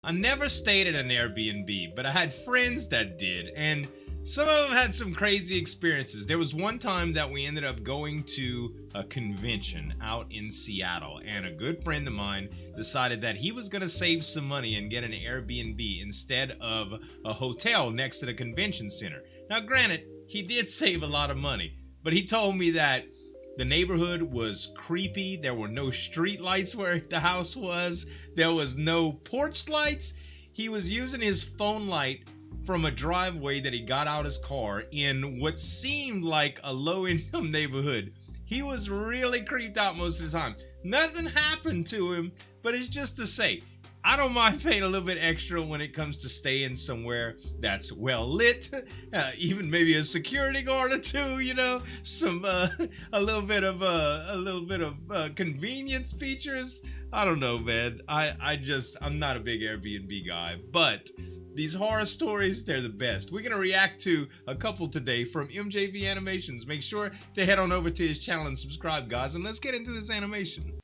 I never stayed at an Airbnb, but I had friends that did, and some of them had some crazy experiences. There was one time that we ended up going to a convention out in Seattle, and a good friend of mine decided that he was going to save some money and get an Airbnb instead of a hotel next to the convention center. Now, granted, he did save a lot of money, but he told me that the neighborhood was creepy. There were no street lights where the house was. There was no porch lights. He was using his phone light from a driveway that he got out his car in what seemed like a low-income neighborhood. He was really creeped out most of the time. Nothing happened to him, but it's just to say, I don't mind paying a little bit extra when it comes to staying somewhere that's well lit, even maybe a security guard or two, you know, some a little bit of convenience features. I don't know, man. I'm not a big Airbnb guy, but these horror stories, they're the best. We're gonna react to a couple today from MJV Animations. Make sure to head on over to his channel and subscribe, guys, and let's get into this animation.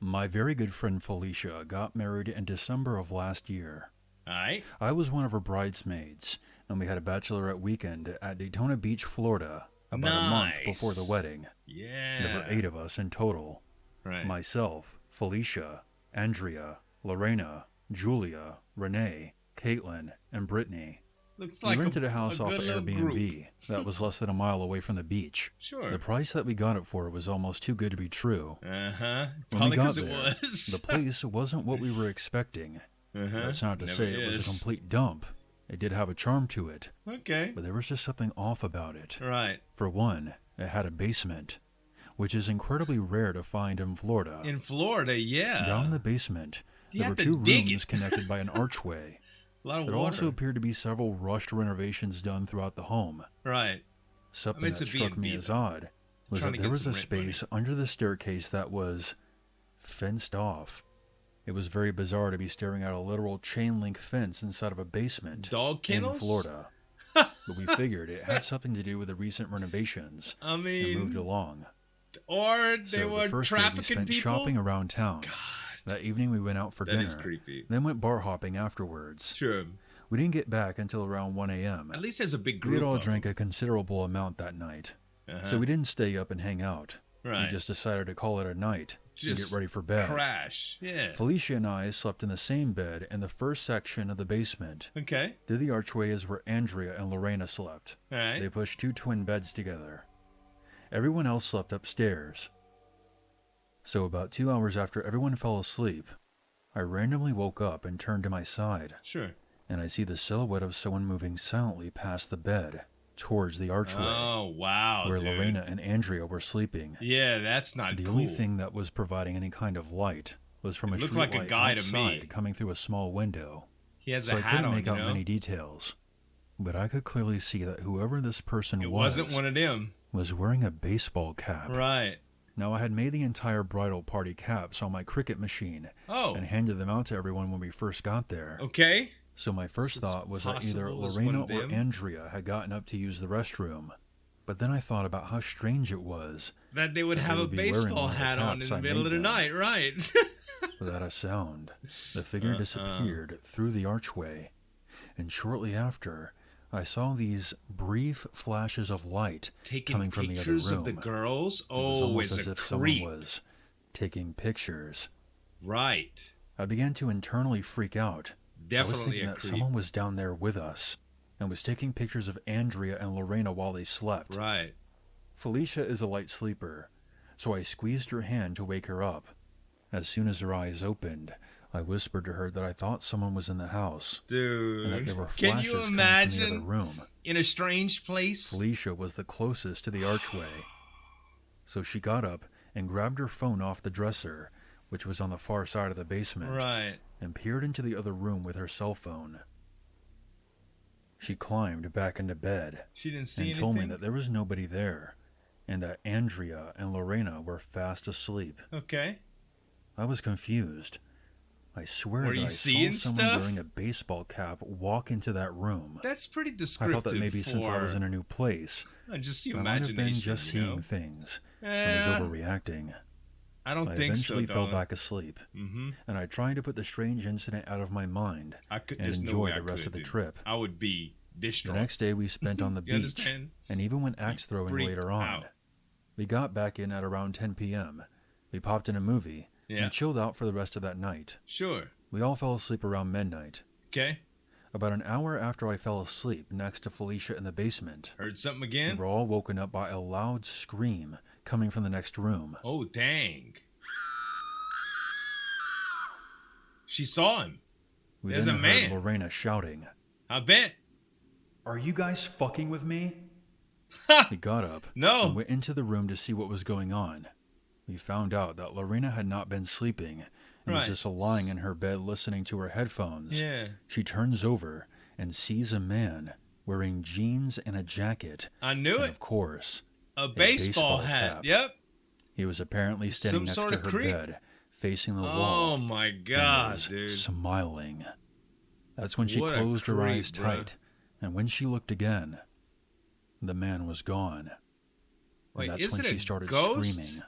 My very good friend Felicia got married in December of last year. Alright. I was one of her bridesmaids, and we had a bachelorette weekend at Daytona Beach, Florida, about a month before the wedding. Yeah. There were 8 of us in total. Right. Myself, Felicia, Andrea, Lorena, Julia, Renee, Caitlin, and Brittany. Looks We like rented a house off good of little Airbnb group. that was less than a mile away from the beach. Sure. The price that we got it for was almost too good to be true. Uh-huh. When we Probably got because it there, was. the place wasn't what we were expecting. That's not to Never say it was a is. complete dump. It did have a charm to it, Okay. but there was just something off about it. Right. For one, it had a basement, which is incredibly rare to find in Florida. In Florida, yeah. Down in the basement, You there were have to 2 dig rooms it. connected by an archway. A lot of There water. also appeared to be several rushed renovations done throughout the home. Right. Something it's that a struck me B&B, as odd was Trying that to there get was some a rent money. space under the staircase that was fenced off. It was very bizarre to be staring at a literal chain link fence inside of a basement Dog in kennels? Florida. But we figured it had something to do with the recent renovations I and mean, moved along. or they So were the first day we trafficking spent people. shopping around town. God, That evening we went out for that dinner, is creepy. then went bar hopping afterwards. Sure. We didn't get back until around 1 a.m. At least there's a big We group had all of drank a considerable amount that night, them. so we didn't stay up and hang out. Right. We just decided to call it a night and Just get ready for bed. crash. Yeah. Felicia and I slept in the same bed in the first section of the basement. Okay. Through the archway is where Andrea and Lorena slept. All right. They pushed 2 twin beds together. Everyone else slept upstairs. So about 2 hours after everyone fell asleep, I randomly woke up and turned to my side, Sure. and I see the silhouette of someone moving silently past the bed towards the archway, Oh wow, where dude. Lorena and Andrea were sleeping. Yeah, that's not The cool. only thing that was providing any kind of light was from It a looked street like a light guy to outside me. coming through a small window. He has So a I hat couldn't on, make you out know. many details, but I could clearly see that whoever this person It wasn't one of them. was wearing a baseball cap. Right. Now, I had made the entire bridal party caps on my Cricut machine Oh. and handed them out to everyone when we first got there. Okay. So my first This is thought was that either possible as one Lorena of or them. Andrea had gotten up to use the restroom. But then I thought about how strange it was. That they would That have they a would be wearing baseball one of the hat on in caps the I middle of made the them. night, right? Without a sound, the figure disappeared through the archway. And shortly after, I saw these brief flashes of light Taking coming from the other pictures room. of the girls. It was Oh, almost it's as a if creep. someone was taking pictures. Right. I began to internally freak out. I was Definitely thinking a that creep. someone was down there with us and was taking pictures of Andrea and Lorena while they slept. Right. Felicia is a light sleeper, so I squeezed her hand to wake her up. As soon as her eyes opened, I whispered to her that I thought someone was in the house and that Dude. there were Can flashes you coming from the imagine other room. in a strange place? Felicia was the closest to the archway, so she got up and grabbed her phone off the dresser, which was on the far side of the basement, Right. and peered into the other room with her cell phone. She climbed back into bed She didn't see and anything. told me that there was nobody there, and that Andrea and Lorena were fast asleep. Okay. I was confused. I swear Were that you I seeing saw someone stuff? wearing a baseball cap walk into that room. That's pretty I descriptive. thought that maybe for... since I was in a new place, just your I might have imagination, been just you know? seeing things and was overreacting. I don't I think so, eventually fell darling. back asleep, and I tried to put the strange incident out of my mind and There's no enjoy way the I rest could, of the dude. trip. I would be distraught. The next day we spent on the You beach, understand? and even went axe throwing Freaked later on. out. We got back in at around 10 p.m. We popped in a movie and chilled out for the rest of that night. Sure. We all fell asleep around midnight. Okay. About an hour after I fell asleep next to Felicia in the basement, Heard something we again? were all woken up by a loud scream coming from the next room. Oh, dang. She saw him. We There's then a heard man. Lorena shouting, I bet. "Are you guys fucking with me?" We got up No. and went into the room to see what was going on. We found out that Lorena had not been sleeping and was Right. just lying in her bed listening to her headphones. Yeah. She turns over and sees a man wearing jeans and a jacket. I knew and it. of course, A baseball hat. cap. Yep. He was apparently standing Some next sort to of her creep. bed, facing the wall. Oh my and God, was dude. smiling. That's when she What a closed her creep, eyes bruh. tight, and when she looked again, the man was gone. Wait, And is that's it when a she started ghost? screaming.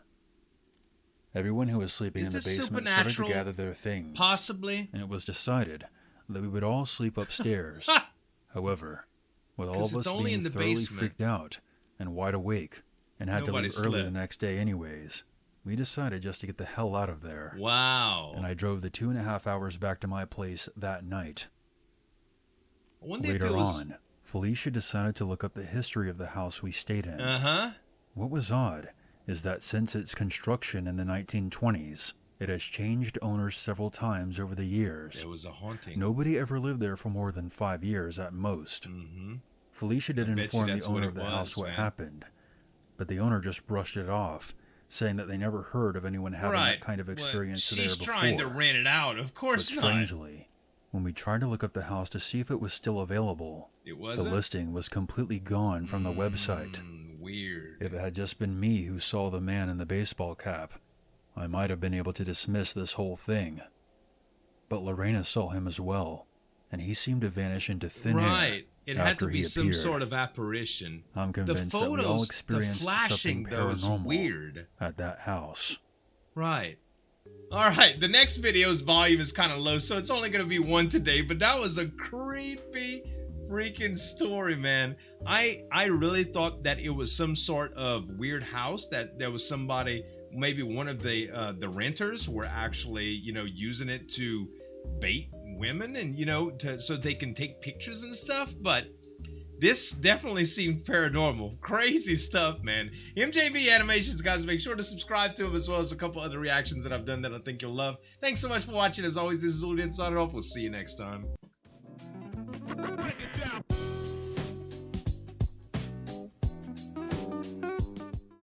Everyone who was sleeping Is in the this basement started to supernatural? gather their things. Possibly. And it was decided that we would all sleep upstairs. However, with all 'Cause of it's us only being in the thoroughly basement. freaked out and wide awake and had Nobody to leave early the slept. next day anyways, we decided just to get the hell out of there. Wow. And I drove the 2.5 hours back to my place that night. I wonder if Later it was... on, Felicia decided to look up the history of the house we stayed in. Uh-huh. What was odd is that since its construction in the 1920s, it has changed owners several times over the years. There was a haunting. Nobody ever lived there for more than 5 years at most. Mm-hmm. Felicia did I bet you inform the that's what owner it of the was, house what man. happened, but the owner just brushed it off, saying that they never heard of anyone having that kind of experience there she's before. trying to rent it out. Of But course not. strangely, when we tried to look up the house to see if it was still available, It the wasn't? listing was completely gone from the website. Weird. If it had just been me who saw the man in the baseball cap, I might have been able to dismiss this whole thing. But Lorena saw him as well, and he seemed to vanish into thin air. Right. It had to after he be some appeared. sort of apparition. I'm The convinced that we all photos, the experienced flashing, something though, is paranormal weird. at that house. Right. All right. The next video's volume is kind of low, so it's only going to be one today. But that was a creepy freaking story, man. I really thought that it was some sort of weird house, that there was somebody, maybe one of the renters were actually, you know, using it to bait women and, you know, so they can take pictures and stuff. But this definitely seemed paranormal. Crazy stuff, man. MJV Animations, guys, make sure to subscribe to him, as well as a couple other reactions that I've done that I think you'll love. Thanks so much for watching. As always, this is Zueljin signing off. We'll see you next time.